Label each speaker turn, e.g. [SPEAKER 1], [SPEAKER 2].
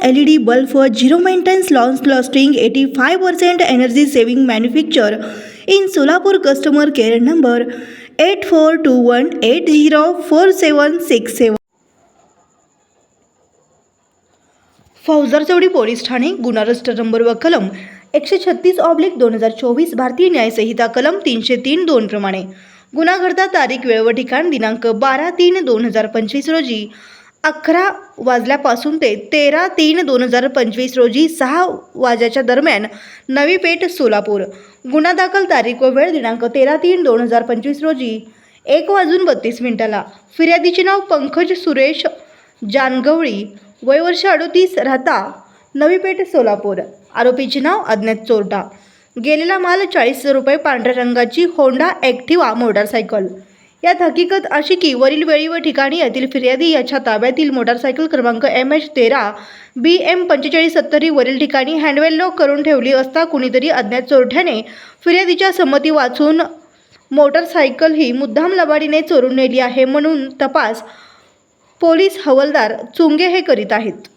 [SPEAKER 1] LED bulb for zero maintenance long lasting 85% energy saving manufacture in Solapur. Customer care number 8421804767. फौजदार चौडी police Thane. गुन्हा register number व कलम 136/2024 भारतीय न्याय संहिता कलम 303(2) प्रमाणे गुन्हा घडता तारीख वेळ व ठिकाण दिनांक 12/3/2025 रोजी 11 वाजल्यापासून ते 13/3/2025 रोजी 6 वाजेच्या दरम्यान नवी पेठ सोलापूर. गुन्हा दाखल तारीख व वेळ दिनांक 13/3/2025 रोजी 1:32 फिर्यादीचे नाव पंकज सुरेश जानगवळी, वय वर्ष 38, राहता नवी पेठ सोलापूर. आरोपीचे नाव अज्ञात चोरटा. गेलेला माल 40,000 रुपये. पांढऱ्या रंगाची होंडा ॲक्टिवा मोटारसायकल. यात हकीकत अशी की वरील वेळी व ठिकाणी येथील फिर्यादी याच्या ताब्यातील मोटारसायकल क्रमांक MH13 BM 4570 वरील ठिकाणी हँडवेल लॉक करून ठेवली असता कुणीतरी अज्ञात चोरट्याने फिर्यादीच्या संमती वाचून मोटारसायकल ही मुद्दाम लबाडीने चोरून नेली आहे म्हणून तपास पोलीस हवालदार चुंगे हे करीत आहेत.